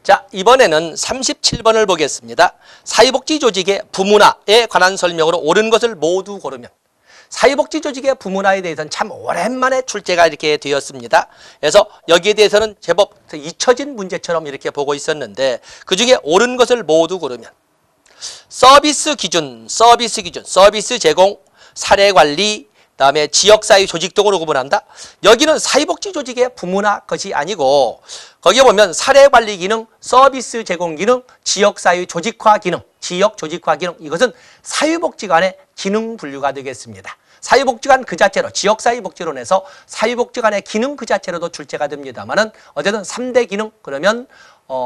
자, 이번에는 37번을 보겠습니다. 사회복지조직의 부문화에 관한 설명으로 옳은 것을 모두 고르면. 사회복지조직의 부문화에 대해서는 참 오랜만에 출제가 이렇게 되었습니다. 그래서 여기에 대해서는 제법 잊혀진 문제처럼 이렇게 보고 있었는데 그중에 옳은 것을 모두 고르면 서비스 기준, 서비스 제공, 사례관리, 그다음에 지역사회 조직 등으로 구분한다. 여기는 사회복지조직의 부문화 것이 아니고 거기에 보면 사례관리 기능, 서비스 제공 기능, 지역사회 조직화 기능, 지역 조직화 기능 이것은 사회복지관의 기능 분류가 되겠습니다. 사회복지관 그 자체로 지역사회복지론에서 사회복지관의 기능 그 자체로도 출제가 됩니다만은 어쨌든 3대 기능 그러면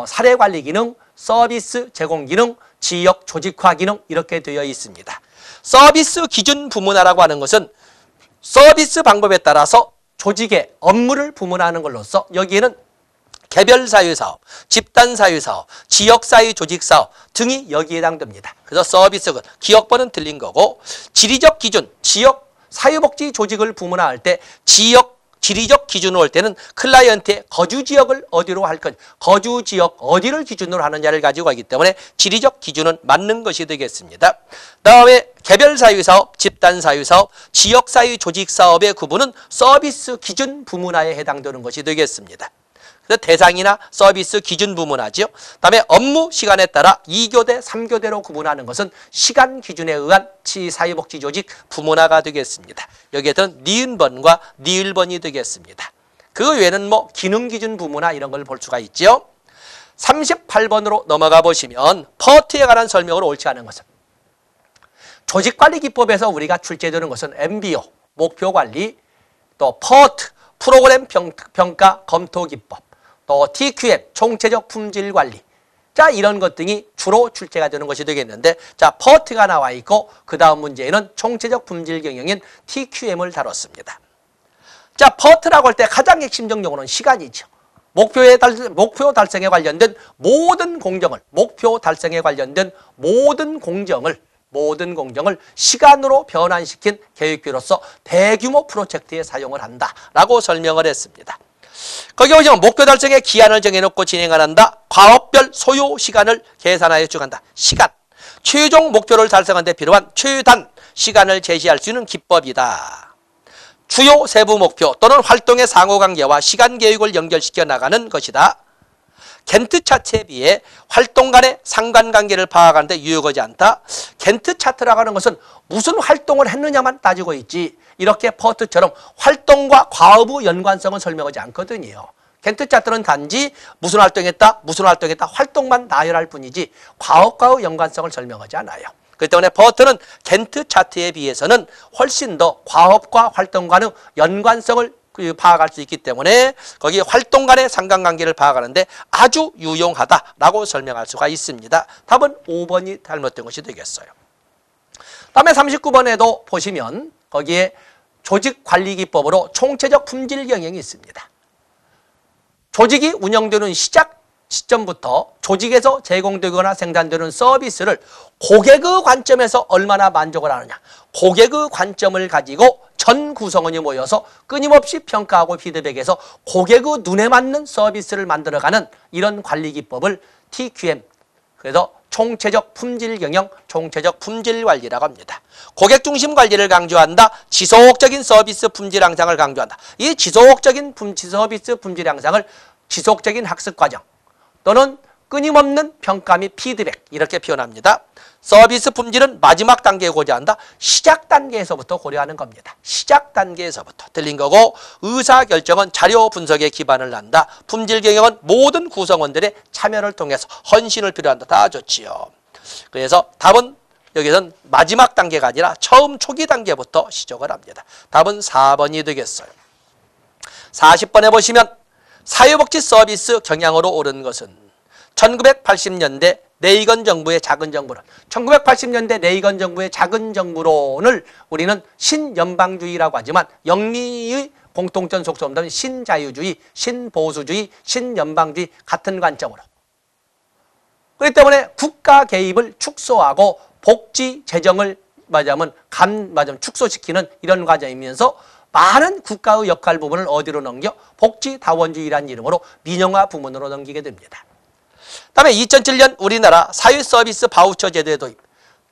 사례관리 기능, 서비스 제공 기능, 지역 조직화 기능 이렇게 되어 있습니다. 서비스 기준 부문화라고 하는 것은 서비스 방법에 따라서 조직의 업무를 부문화하는 걸로써 여기에는 개별사회사업, 집단사회사업, 지역사회 조직사업 등이 여기에 해당됩니다. 그래서 서비스는 기억번은 틀린 거고 지리적 기준, 지역 사회복지 조직을 부문화할 때 지리적 기준으로 할 때는 클라이언트의 거주지역을 어디로 할 것, 거주지역 어디를 기준으로 하느냐를 가지고 하기 때문에 지리적 기준은 맞는 것이 되겠습니다. 다음에 개별사회사업, 집단사회사업, 지역사회 조직사업의 구분은 서비스 기준 부문화에 해당되는 것이 되겠습니다. 그래서 대상이나 서비스 기준 부문화죠. 다음에 업무 시간에 따라 2교대, 3교대로 구분하는 것은 시간 기준에 의한 사회복지조직 부문화가 되겠습니다. 여기에는 니은번과 니을번이 되겠습니다. 그 외에는 뭐 기능 기준 부문화 이런 걸 볼 수가 있죠. 38번으로 넘어가 보시면 퍼트에 관한 설명으로 옳지 않은 것은 조직관리기법에서 우리가 출제되는 것은 MBO, 목표관리, 또 퍼트, 프로그램 평가 검토기법, 또 TQM, 총체적 품질관리. 자, 이런 것 등이 주로 출제가 되는 것이 되겠는데, 자, 퍼트가 나와 있고, 그 다음 문제에는 총체적 품질 경영인 TQM을 다뤘습니다. 자, 퍼트라고 할 때 가장 핵심적 용어는 시간이죠. 목표 달성에 관련된 모든 공정을, 목표 달성에 관련된 모든 공정을 시간으로 변환시킨 계획표로서 대규모 프로젝트에 사용을 한다라고 설명을 했습니다. 거기 보시면 목표 달성에 기한을 정해놓고 진행을 한다. 과업별 소요 시간을 계산하여 주간다. 시간. 최종 목표를 달성하는 데 필요한 최단 시간을 제시할 수 있는 기법이다. 주요 세부 목표 또는 활동의 상호관계와 시간 계획을 연결시켜 나가는 것이다. 겐트 차트에 비해 활동 간의 상관관계를 파악하는 데 유효하지 않다. 겐트 차트라고 하는 것은 무슨 활동을 했느냐만 따지고 있지 이렇게 퍼트처럼 활동과 과업의 연관성은 설명하지 않거든요. 겐트 차트는 단지 무슨 활동했다, 활동만 나열할 뿐이지 과업과의 연관성을 설명하지 않아요. 그렇기 때문에 퍼트는 겐트 차트에 비해서는 훨씬 더 과업과 활동과의 연관성을 파악할 수 있기 때문에 거기 활동 간의 상관관계를 파악하는데 아주 유용하다라고 설명할 수가 있습니다. 답은 5번이 잘못된 것이 되겠어요. 다음에 39번에도 보시면 거기에 조직관리기법으로 총체적 품질 경영이 있습니다. 조직이 운영되는 시작 시점부터 조직에서 제공되거나 생산되는 서비스를 고객의 관점에서 얼마나 만족을 하느냐. 고객의 관점을 가지고 전 구성원이 모여서 끊임없이 평가하고 피드백해서 고객의 눈에 맞는 서비스를 만들어가는 이런 관리기법을 TQM, 그래서 총체적 품질 경영, 총체적 품질 관리라고 합니다. 고객 중심 관리를 강조한다. 지속적인 서비스 품질 향상을 강조한다. 이 지속적인 서비스 품질 향상을 지속적인 학습 과정 또는 끊임없는 평가 및 피드백 이렇게 표현합니다. 서비스 품질은 마지막 단계에 고려한다. 시작 단계에서부터 고려하는 겁니다. 시작 단계에서부터 틀린 거고 의사결정은 자료 분석에 기반을 한다. 품질 경영은 모든 구성원들의 참여를 통해서 헌신을 필요한다. 다 좋지요. 그래서 답은 여기서는 마지막 단계가 아니라 처음 초기 단계부터 시작을 합니다. 답은 4번이 되겠어요. 40번에 보시면 사회복지 서비스 경향으로 옳은 것은 1980년대 레이건 정부의 작은 정부론. 1980년대 레이건 정부의 작은 정부론을 우리는 신연방주의라고 하지만 영미의 공통점 속성 없는 신자유주의, 신보수주의, 신연방주의 같은 관점으로. 그렇기 때문에 국가 개입을 축소하고 복지 재정을 축소시키는 이런 과정이면서 많은 국가의 역할 부분을 어디로 넘겨? 복지다원주의라는 이름으로 민영화 부문으로 넘기게 됩니다. 다음에 2007년 우리나라 사회서비스 바우처 제도의 도입.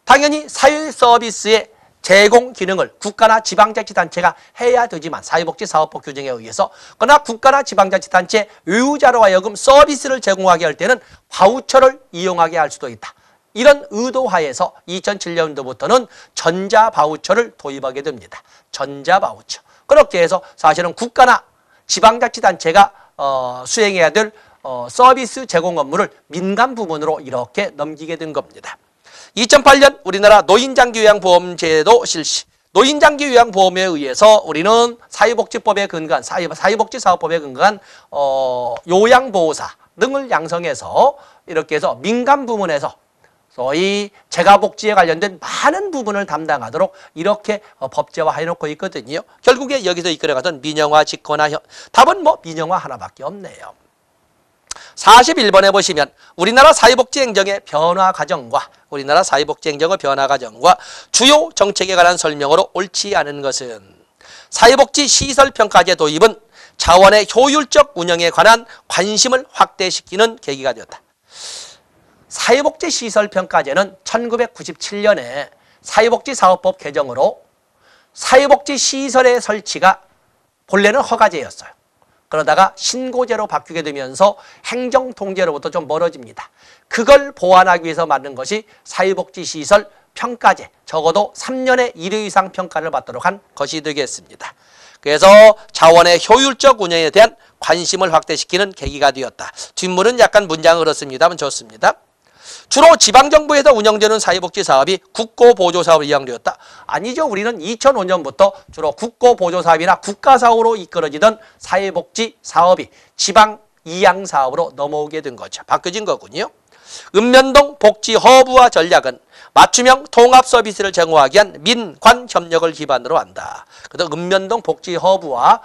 당연히 사회서비스의 제공 기능을 국가나 지방자치단체가 해야 되지만 사회복지사업법 규정에 의해서 그러나 국가나 지방자치단체 의무자로 하여금 서비스를 제공하게 할 때는 바우처를 이용하게 할 수도 있다. 이런 의도하에서 2007년도부터는 전자바우처를 도입하게 됩니다. 전자바우처. 그렇게 해서 사실은 국가나 지방자치단체가 수행해야 될 서비스 제공 업무를 민간 부문으로 이렇게 넘기게 된 겁니다. 2008년 우리나라 노인장기요양보험제도 실시. 노인장기요양보험에 의해서 우리는 사회복지법에 근거한 사회복지사업법에 근거한 요양보호사 등을 양성해서 이렇게 해서 민간 부문에서 소위 재가복지에 관련된 많은 부분을 담당하도록 이렇게 법제화해 놓고 있거든요. 결국에 여기서 이끌어가던 민영화, 직권화, 답은 뭐 민영화 하나밖에 없네요. 41번에 보시면 우리나라 사회복지행정의 변화 과정과 주요 정책에 관한 설명으로 옳지 않은 것은 사회복지시설평가제 도입은 자원의 효율적 운영에 관한 관심을 확대시키는 계기가 되었다. 사회복지시설평가제는 1997년에 사회복지사업법 개정으로 사회복지시설의 설치가 본래는 허가제였어요. 그러다가 신고제로 바뀌게 되면서 행정통제로부터 좀 멀어집니다. 그걸 보완하기 위해서 만든 것이 사회복지시설 평가제, 적어도 3년에 1회 이상 평가를 받도록 한 것이 되겠습니다. 그래서 자원의 효율적 운영에 대한 관심을 확대시키는 계기가 되었다. 뒷문은 약간 문장을 그렇습니다만 좋습니다. 주로 지방정부에서 운영되는 사회복지사업이 국고보조사업으로 이양되었다. 아니죠. 우리는 2005년부터 주로 국고보조사업이나 국가사업으로 이끌어지던 사회복지사업이 지방 이양사업으로 넘어오게 된 거죠. 바뀌어진 거군요. 읍면동 복지허브와 전략은 맞춤형 통합서비스를 제공하기 위한 민관협력을 기반으로 한다. 그래서 읍면동 복지허브와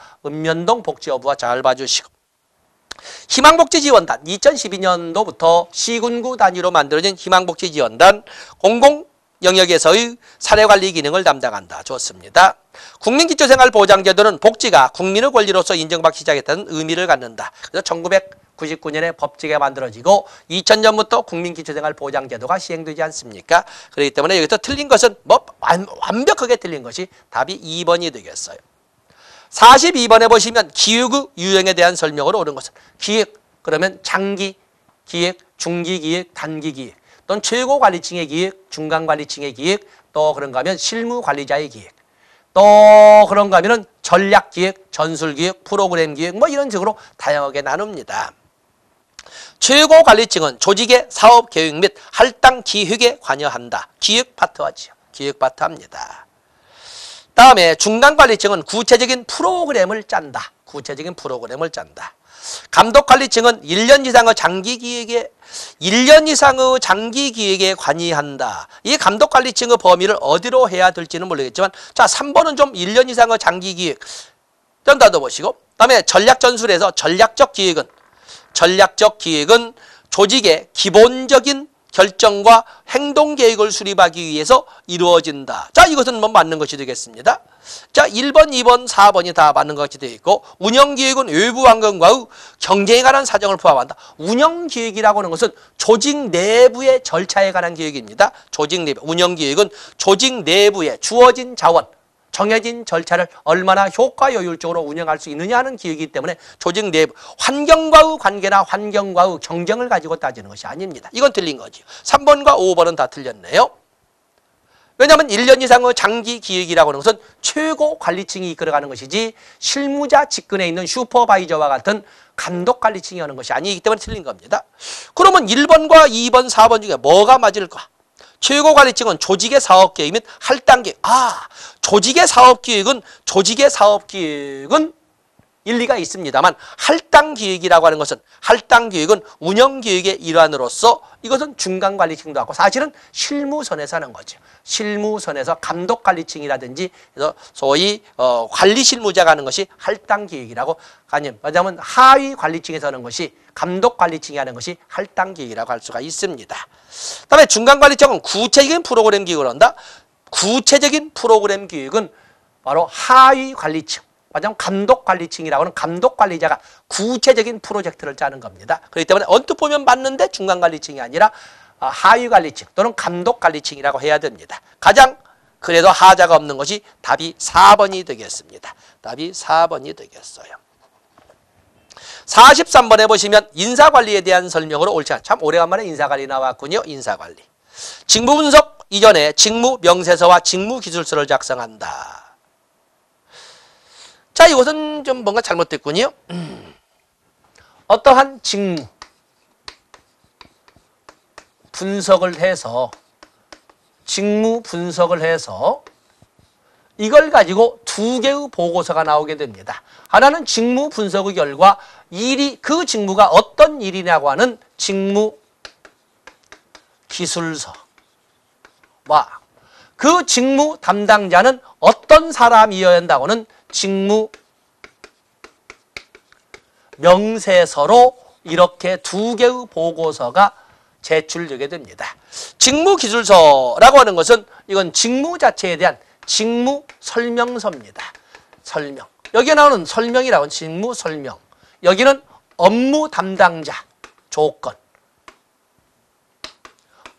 잘 봐주시고, 희망복지지원단 2012년도부터 시군구 단위로 만들어진 희망복지지원단 공공영역에서의 사례관리 기능을 담당한다. 좋습니다. 국민기초생활보장제도는 복지가 국민의 권리로서 인정받기 시작했다는 의미를 갖는다. 그래서 1999년에 법제가 만들어지고 2000년부터 국민기초생활보장제도가 시행되지 않습니까? 그렇기 때문에 여기서 틀린 것은 완벽하게 틀린 것이 답이 2번이 되겠어요. 42번에 보시면 기획의 유형에 대한 설명으로 옳은 것은 기획, 그러면 장기 기획, 중기 기획, 단기 기획, 또는 최고관리층의 기획, 중간관리층의 기획, 또 그런가 하면 실무관리자의 기획, 또 그런가 하면 전략기획, 전술기획, 프로그램 기획 뭐 이런 식으로 다양하게 나눕니다. 최고관리층은 조직의 사업계획 및 할당 기획에 관여한다. 기획 파트하지요. 기획 파트합니다. 다음에 중간관리층은 구체적인 프로그램을 짠다. 감독관리층은 1년 이상의 장기 기획에 관여한다. 이 감독관리층의 범위를 어디로 해야 될지는 모르겠지만, 자, 3번은 좀 1년 이상의 장기 기획 좀 닫아보시고, 다음에 전략전술에서 전략적 기획은 조직의 기본적인 결정과 행동 계획을 수립하기 위해서 이루어진다. 자, 이것은 뭐 맞는 것이 되겠습니다. 자, 1번, 2번, 4번이 다 맞는 것이 되어 있고, 운영계획은 외부 환경과의 경쟁에 관한 사정을 포함한다. 운영계획이라고 하는 것은 조직 내부의 절차에 관한 계획입니다. 운영계획은 조직 내부에 주어진 자원, 정해진 절차를 얼마나 효과효율적으로 운영할 수 있느냐 하는 기획이기 때문에 조직 내부, 환경과의 관계나 환경과의 경쟁을 가지고 따지는 것이 아닙니다. 이건 틀린 거죠. 3번과 5번은 다 틀렸네요. 왜냐하면 1년 이상의 장기 기획이라고 하는 것은 최고 관리층이 이끌어가는 것이지 실무자 직근에 있는 슈퍼바이저와 같은 감독관리층이 하는 것이 아니기 때문에 틀린 겁니다. 그러면 1번과 2번, 4번 중에 뭐가 맞을까? 최고관리층은 조직의 사업계획 및 할당계획. 조직의 사업계획은 일리가 있습니다만 할당계획이라고 하는 것은 운영계획의 일환으로서 이것은 중간관리층도 하고 사실은 실무선에서 하는 거죠. 실무선에서 감독관리층이라든지 그래서 소위 관리실무자가 하는 것이 할당계획이라고, 아니면 왜냐하면 하위관리층에서 하는 것이 감독관리층이 하는 것이 할당계획이라고 할 수가 있습니다. 다음에 중간관리층은 구체적인 프로그램 기획을 한다. 구체적인 프로그램 기획은 바로 하위관리층, 말하자면 감독관리층이라고 하는 감독관리자가 구체적인 프로젝트를 짜는 겁니다. 그렇기 때문에 언뜻 보면 맞는데 중간관리층이 아니라 하위관리층 또는 감독관리층이라고 해야 됩니다. 가장 그래도 하자가 없는 것이 답이 4번이 되겠습니다. 답이 4번이 되겠어요. 43번에 보시면 인사관리에 대한 설명으로 옳지 않죠. 참 오래간만에 인사관리 나왔군요. 인사관리. 직무분석 이전에 직무명세서와 직무기술서를 작성한다. 자, 이것은 좀 뭔가 잘못됐군요. 어떠한 직무 분석을 해서 이걸 가지고 두 개의 보고서가 나오게 됩니다. 하나는 직무 분석의 결과 그 직무가 어떤 일이냐고 하는 직무 기술서와 그 직무 담당자는 어떤 사람이어야 한다고는 직무 명세서로 이렇게 두 개의 보고서가 제출되게 됩니다. 직무 기술서라고 하는 것은 이건 직무 자체에 대한 직무 설명서입니다. 설명. 여기에 나오는 설명이라고는 직무 설명. 여기는 업무 담당자 조건.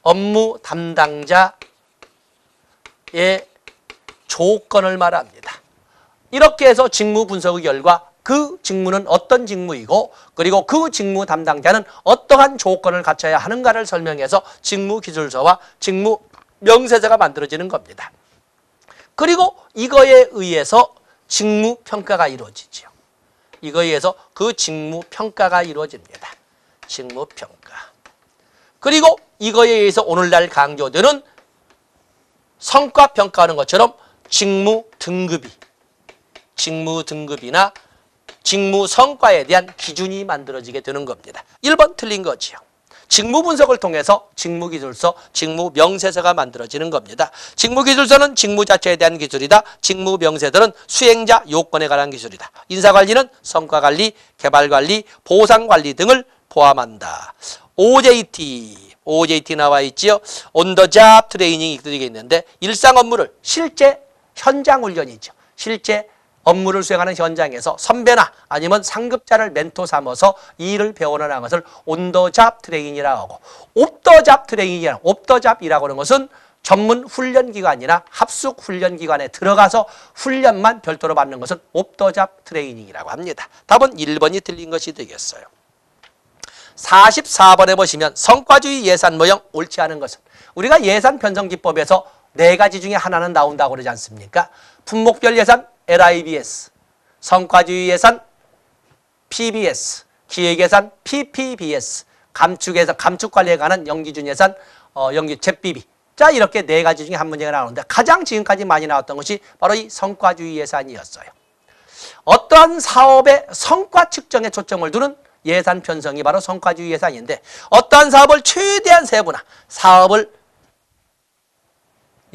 업무 담당자의 조건을 말합니다. 이렇게 해서 직무 분석의 결과 그 직무는 어떤 직무이고 그리고 그 직무 담당자는 어떠한 조건을 갖춰야 하는가를 설명해서 직무 기술서와 직무 명세서가 만들어지는 겁니다. 그리고 이거에 의해서 직무 평가가 이루어지죠. 이거에 의해서 그 직무 평가가 이루어집니다. 직무 평가. 그리고 이거에 의해서 오늘날 강조되는 성과 평가하는 것처럼 직무 등급이나 직무 성과에 대한 기준이 만들어지게 되는 겁니다. 1번 틀린 거지요. 직무 분석을 통해서 직무기술서, 직무명세서가 만들어지는 겁니다. 직무기술서는 직무 자체에 대한 기술이다. 직무명세서는 수행자 요건에 관한 기술이다. 인사관리는 성과관리, 개발관리, 보상관리 등을 포함한다. OJT 나와 있지요. On the job 트레이닝이 되게 있는데 일상 업무를 실제 현장 훈련이죠. 실제 업무를 수행하는 현장에서 선배나 아니면 상급자를 멘토 삼아서 일을 배워나가는 것을 온더잡 트레이닝이라고 하고 옵더잡 트레이닝이라고 옵더잡이라고 하는 것은 전문 훈련기관이나 합숙 훈련기관에 들어가서 훈련만 별도로 받는 것은 옵더잡 트레이닝이라고 합니다. 답은 1번이 틀린 것이 되겠어요. 44번에 보시면 성과주의 예산 모형 옳지 않은 것은 우리가 예산 편성기법에서 4가지 중에 하나는 나온다고 그러지 않습니까? 품목별 예산 LIBS, 성과주의 예산 PBS, 기획예산 PPBS, 감축예산, 감축관리에 관한 연기준 예산, ZBB. 자, 이렇게 4가지 중에 한 문제가 나오는데 가장 지금까지 많이 나왔던 것이 바로 이 성과주의 예산이었어요. 어떠한 사업의 성과 측정에 초점을 두는 예산 편성이 바로 성과주의 예산인데 어떠한 사업을 최대한 세분화, 사업을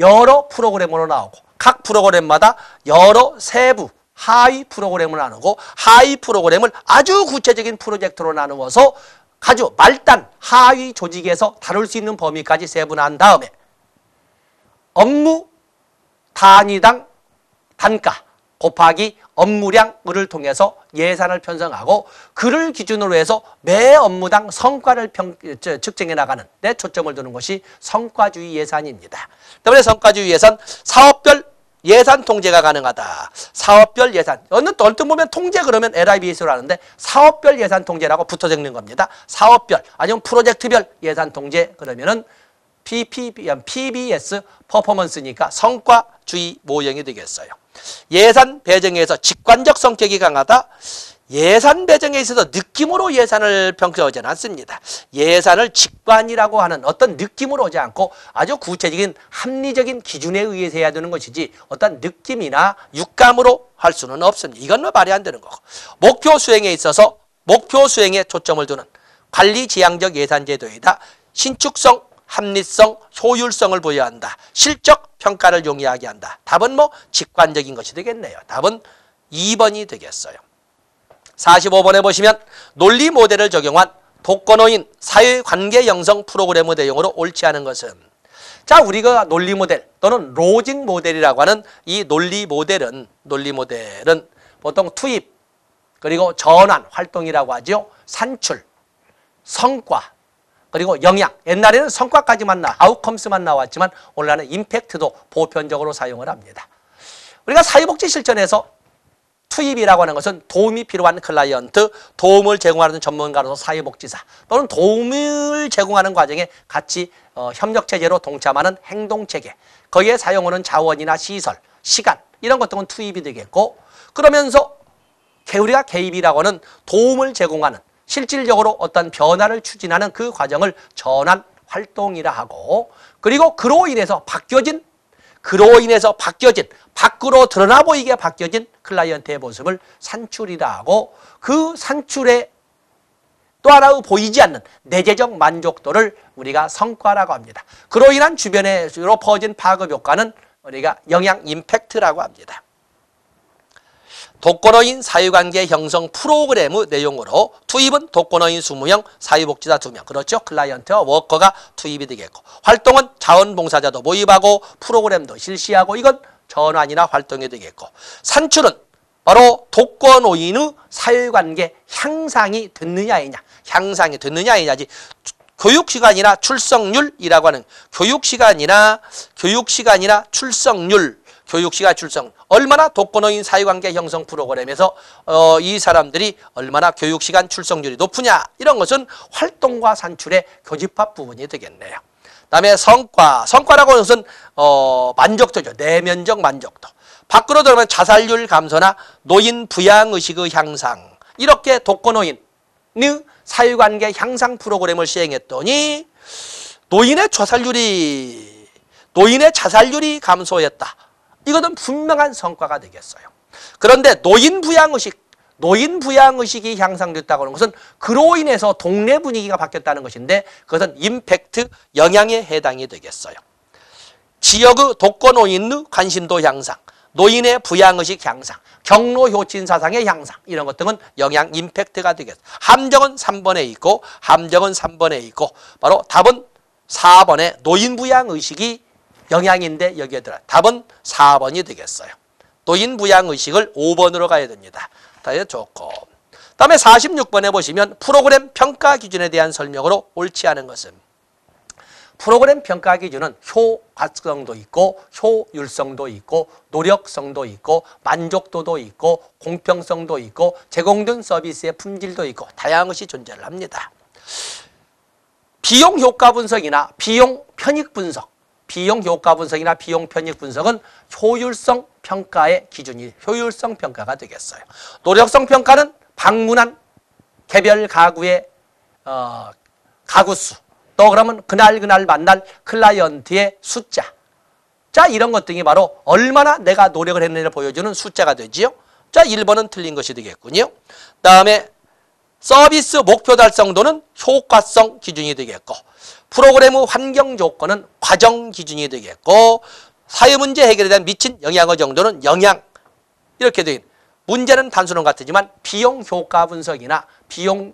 여러 프로그램으로 나오고 각 프로그램마다 여러 세부 하위 프로그램을 나누고 하위 프로그램을 아주 구체적인 프로젝트로 나누어서 아주 말단 하위 조직에서 다룰 수 있는 범위까지 세분화한 다음에 업무 단위당 단가 곱하기 업무량을 통해서 예산을 편성하고 그를 기준으로 해서 매 업무당 성과를 측정해 나가는 데 초점을 두는 것이 성과주의 예산입니다. 때문에 성과주의 예산 사업별 예산 통제가 가능하다. 사업별 예산. 얼뜻 보면 통제 그러면 LIBS로 하는데 사업별 예산 통제라고 붙어 적는 겁니다. 사업별 아니면 프로젝트별 예산 통제 그러면은 PBS 퍼포먼스니까 성과주의 모형이 되겠어요. 예산 배정에서 직관적 성격이 강하다. 예산 배정에 있어서 느낌으로 예산을 평가하지는 않습니다. 예산을 직관이라고 하는 어떤 느낌으로 오지 않고 아주 구체적인 합리적인 기준에 의해서 해야 되는 것이지 어떤 느낌이나 육감으로 할 수는 없습니다. 이건 뭐 말이 안 되는 거고. 목표 수행에 있어서 목표 수행에 초점을 두는 관리지향적 예산 제도이다. 신축성, 합리성, 효율성을 보여야 한다. 실적 평가를 용이하게 한다. 답은 뭐 직관적인 것이 되겠네요. 답은 2번이 되겠어요. 45번에 보시면 논리 모델을 적용한 독거노인 사회관계 형성 프로그램의 내용으로 옳지 않은 것은 자 우리가 논리 모델 또는 로직 모델이라고 하는 이 논리 모델은 보통 투입, 그리고 전환 활동이라고 하죠. 산출, 성과, 그리고 영향. 옛날에는 성과까지만 아웃컴스만 나왔지만 오늘날은 임팩트도 보편적으로 사용을 합니다. 우리가 사회복지 실천에서 투입이라고 하는 것은 도움이 필요한 클라이언트, 도움을 제공하는 전문가로서 사회복지사 또는 도움을 제공하는 과정에 같이 협력체제로 동참하는 행동체계, 거기에 사용하는 자원이나 시설, 시간 이런 것 등은 투입이 되겠고, 그러면서 우리가 개입이라고 하는 도움을 제공하는 실질적으로 어떤 변화를 추진하는 그 과정을 전환 활동이라 하고, 그리고 그로 인해서 바뀌어진 밖으로 드러나 보이게 바뀌어진 클라이언트의 모습을 산출이라 하고, 그 산출에 또 하나의 보이지 않는 내재적 만족도를 우리가 성과라고 합니다. 그로 인한 주변으로 퍼진 파급 효과는 우리가 영향 임팩트라고 합니다. 독거노인 사회관계 형성 프로그램의 내용으로 투입은 독거노인 20명, 사회복지사 2명, 그렇죠? 클라이언트와 워커가 투입이 되겠고, 활동은 자원봉사자도 모집하고 프로그램도 실시하고, 이건 전환이나 활동이 되겠고, 산출은 바로 독거노인의 사회관계 향상이 됐느냐 아니냐, 향상이 됐느냐 아니냐지. 교육시간이나 출석률이라고 하는 교육시간이나 출석률, 교육시간 출석, 얼마나 독거노인 사회관계 형성 프로그램에서 이 사람들이 얼마나 교육시간 출석률이 높으냐, 이런 것은 활동과 산출의 교집합 부분이 되겠네요. 그다음에 성과라고 하는 것은 만족도죠. 내면적 만족도. 밖으로 들어오면 자살률 감소나 노인 부양의식의 향상, 이렇게 독거노인의 사회관계 향상 프로그램을 시행했더니 노인의 자살률이 감소했다. 이것은 분명한 성과가 되겠어요. 그런데 노인 부양의식이 향상됐다고 하는 것은 그로 인해서 동네 분위기가 바뀌었다는 것인데, 그것은 임팩트, 영향에 해당이 되겠어요. 지역의 독거노인의 관심도 향상, 노인의 부양의식 향상, 경로효친 사상의 향상, 이런 것 등은 영향 임팩트가 되겠어요. 함정은 3번에 있고 바로 답은 4번에 노인 부양의식이 영향인데 여기에 들어요. 답은 4번이 되겠어요. 노인 부양의식을 5번으로 가야 됩니다. 다에 좋고. 다음에 46번에 보시면 프로그램 평가 기준에 대한 설명으로 옳지 않은 것은, 프로그램 평가 기준은 효과성도 있고 효율성도 있고 노력성도 있고 만족도도 있고 공평성도 있고 제공된 서비스의 품질도 있고 다양한 것이 존재를 합니다. 비용 효과 분석이나 비용 편익 분석은 효율성 평가의 기준이 효율성 평가가 되겠어요. 노력성 평가는 방문한 개별 가구의 가구수, 또 그러면 그날 만날 클라이언트의 숫자, 자, 이런 것 등이 바로 얼마나 내가 노력을 했는지를 보여주는 숫자가 되지요. 자, 1번은 틀린 것이 되겠군요. 다음에 서비스 목표 달성도는 효과성 기준이 되겠고, 프로그램의 환경 조건은 과정 기준이 되겠고, 사회문제 해결에 대한 미친 영향의 정도는 영향, 이렇게 되어 있는, 문제는 단순한 것 같지만 비용 효과 분석이나 비용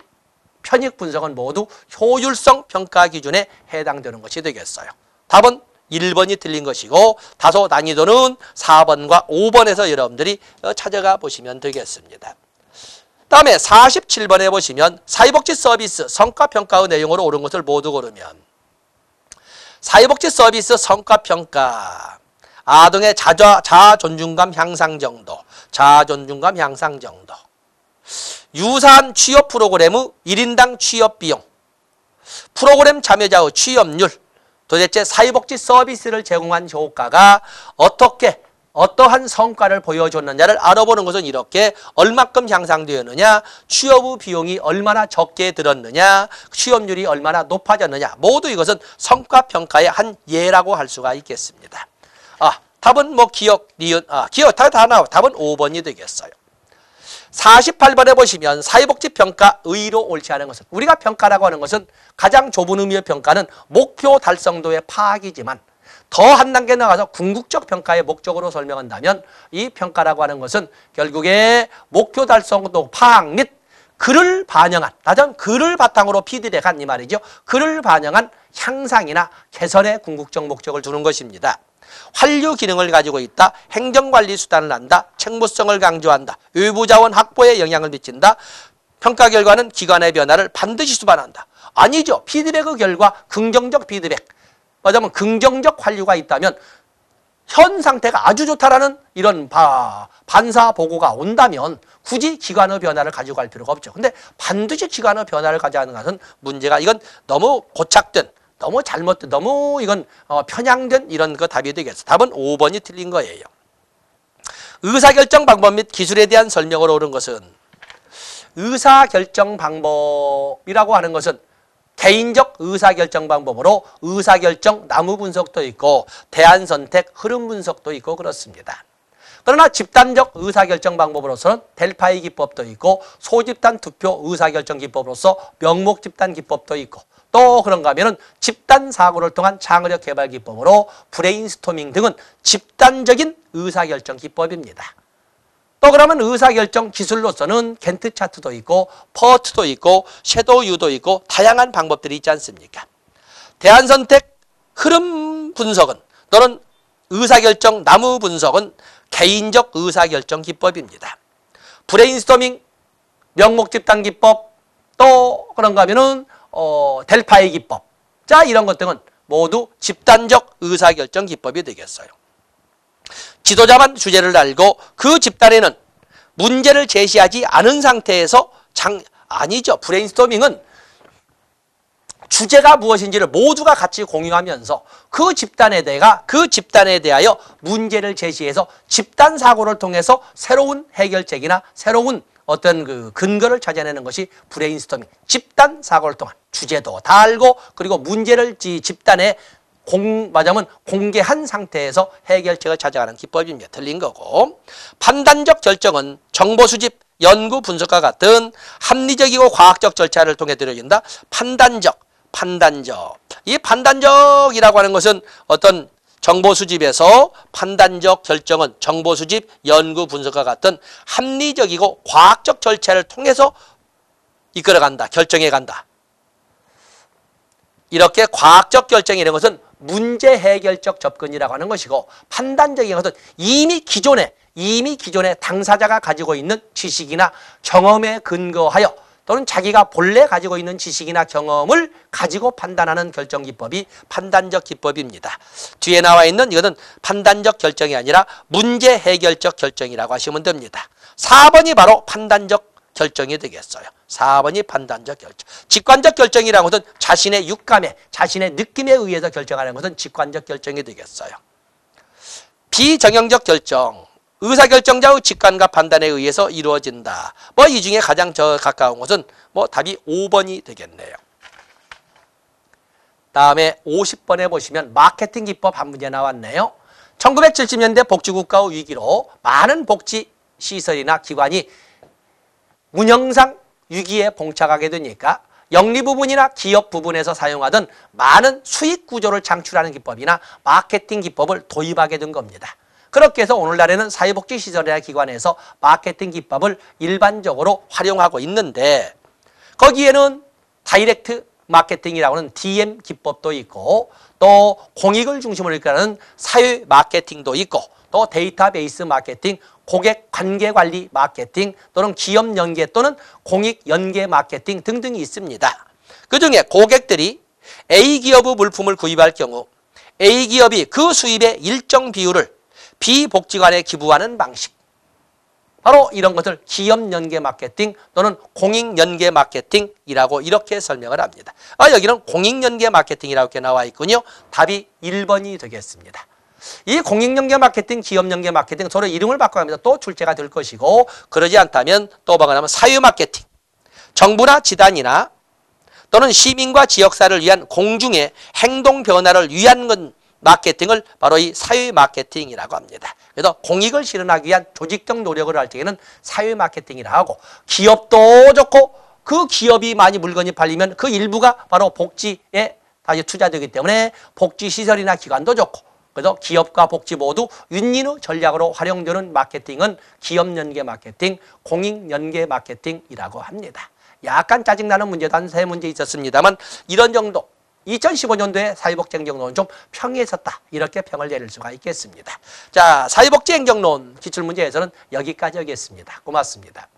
편익 분석은 모두 효율성 평가 기준에 해당되는 것이 되겠어요. 답은 1번이 틀린 것이고, 다소 난이도는 4번과 5번에서 여러분들이 찾아가 보시면 되겠습니다. 다음에 47번에 보시면 사회복지 서비스 성과평가의 내용으로 옳은 것을 모두 고르면, 사회복지 서비스 성과평가, 아동의 자존중감 향상 정도, 유사한 취업 프로그램의 1인당 취업 비용, 프로그램 참여자의 취업률, 도대체 사회복지 서비스를 제공한 효과가 어떠한 성과를 보여줬느냐를 알아보는 것은 이렇게 얼마큼 향상되었느냐, 취업의 비용이 얼마나 적게 들었느냐, 취업률이 얼마나 높아졌느냐, 모두 이것은 성과평가의 한 예라고 할 수가 있겠습니다. 답은 기억 다 나와. 답은 5번이 되겠어요. 48번에 보시면 사회복지평가 의의로 옳지 않은 것은, 우리가 평가라고 하는 것은 가장 좁은 의미의 평가는 목표 달성도의 파악이지만, 더 한 단계 나가서 궁극적 평가의 목적으로 설명한다면 이 평가라고 하는 것은 결국에 목표 달성도 파악 및 그를 반영한, 나전 그를 바탕으로 피드백한 이 말이죠. 그를 반영한 향상이나 개선의 궁극적 목적을 두는 것입니다. 환류 기능을 가지고 있다. 행정관리 수단을 한다. 책무성을 강조한다. 외부자원 확보에 영향을 미친다. 평가 결과는 기관의 변화를 반드시 수반한다. 아니죠. 피드백의 결과 긍정적 피드백. 말하자면 긍정적 환류가 있다면 현 상태가 아주 좋다라는 이런 반사 보고가 온다면 굳이 기관의 변화를 가지고 갈 필요가 없죠. 근데 반드시 기관의 변화를 가져가는 것은 문제가 이건 너무 고착된, 너무 잘못된, 너무 이건 편향된 이런 거 답이 되겠어. 답은 5번이 틀린 거예요. 의사결정 방법 및 기술에 대한 설명으로 옳은 것은 의사결정 방법이라고 하는 것은 개인적 의사결정 방법으로 의사결정 나무 분석도 있고 대안선택 흐름 분석도 있고 그렇습니다. 그러나 집단적 의사결정 방법으로서는 델파이 기법도 있고 소집단 투표 의사결정 기법으로서 명목집단 기법도 있고 또 그런가 하면은 집단 사고를 통한 창의력 개발 기법으로 브레인스토밍 등은 집단적인 의사결정 기법입니다. 또 그러면 의사결정 기술로서는 겐트 차트도 있고 퍼트도 있고 섀도우 U도 있고 다양한 방법들이 있지 않습니까? 대안선택 흐름 분석은 또는 의사결정 나무 분석은 개인적 의사결정 기법입니다. 브레인스토밍, 명목집단 기법, 또 그런가 하면은 델파이 기법. 자, 이런 것 등은 모두 집단적 의사결정 기법이 되겠어요. 지도자만 주제를 알고 그 집단에는 문제를 제시하지 않은 상태에서 아니죠. 브레인스토밍은 주제가 무엇인지를 모두가 같이 공유하면서 그 집단에 대하여 문제를 제시해서 집단 사고를 통해서 새로운 해결책이나 새로운 어떤 그 근거를 찾아내는 것이 브레인스토밍. 집단 사고를 통한 주제도 다 알고 그리고 문제를 집단에 말하자면 공개한 상태에서 해결책을 찾아가는 기법입니다. 틀린 거고. 판단적 결정은 정보 수집, 연구 분석과 같은 합리적이고 과학적 절차를 통해 이루어진다. 판단적. 이 판단적이라고 하는 것은 어떤 정보 수집에서 판단적 결정은 정보 수집, 연구 분석과 같은 합리적이고 과학적 절차를 통해서 이끌어간다. 결정해간다. 이렇게 과학적 결정이라는 것은 문제 해결적 접근이라고 하는 것이고 판단적인 것은 이미 기존에 당사자가 가지고 있는 지식이나 경험에 근거하여 또는 자기가 본래 가지고 있는 지식이나 경험을 가지고 판단하는 결정 기법이 판단적 기법입니다. 뒤에 나와 있는 이것은 판단적 결정이 아니라 문제 해결적 결정이라고 하시면 됩니다. 4번이 바로 판단적 결정이 되겠어요. 4번이 판단적 결정. 직관적 결정이라는 것은 자신의 육감에, 자신의 느낌에 의해서 결정하는 것은 직관적 결정이 되겠어요. 비정형적 결정. 의사결정자의 직관과 판단에 의해서 이루어진다. 이 중에 가장 가까운 것은 답이 5번이 되겠네요. 다음에 50번에 보시면 마케팅 기법 한 문제 나왔네요. 1970년대 복지국가의 위기로 많은 복지시설이나 기관이 운영상 위기에 봉착하게 되니까 영리 부분이나 기업 부분에서 사용하던 많은 수익 구조를 창출하는 기법이나 마케팅 기법을 도입하게 된 겁니다. 그렇게 해서 오늘날에는 사회복지시설이나 기관에서 마케팅 기법을 일반적으로 활용하고 있는데 거기에는 다이렉트 마케팅이라고 하는 DM 기법도 있고 또 공익을 중심으로 이끌어가는 사회 마케팅도 있고 또 데이터베이스 마케팅, 고객 관계관리 마케팅 또는 기업 연계 또는 공익 연계 마케팅 등등이 있습니다. 그중에 고객들이 A기업의 물품을 구입할 경우 A기업이 그 수입의 일정 비율을 비복지관에 기부하는 방식. 바로 이런 것을 기업 연계 마케팅 또는 공익 연계 마케팅이라고 이렇게 설명을 합니다. 여기는 공익 연계 마케팅이라고 이렇게 나와 있군요. 답이 1번이 되겠습니다. 이 공익 연계 마케팅, 기업 연계 마케팅 서로 이름을 바꿔가면서 또 출제가 될 것이고 그러지 않다면 또 뭐가 사회 마케팅. 정부나 지단이나 또는 시민과 지역사를 위한 공중의 행동 변화를 위한 건 마케팅을 바로 이 사회 마케팅이라고 합니다. 그래서 공익을 실현하기 위한 조직적 노력을 할 때에는 사회 마케팅이라 하고 기업도 좋고 그 기업이 많이 물건이 팔리면 그 일부가 바로 복지에 다시 투자되기 때문에 복지시설이나 기관도 좋고 그래서 기업과 복지 모두 윈윈의 전략으로 활용되는 마케팅은 기업 연계 마케팅, 공익 연계 마케팅이라고 합니다. 약간 짜증나는 문제도 한 3문제 있었습니다만 이런 정도 2015년도에 사회복지 행정론은 좀 평이했었다. 이렇게 평을 내릴 수가 있겠습니다. 자, 사회복지 행정론 기출문제에서는 여기까지 하겠습니다. 고맙습니다.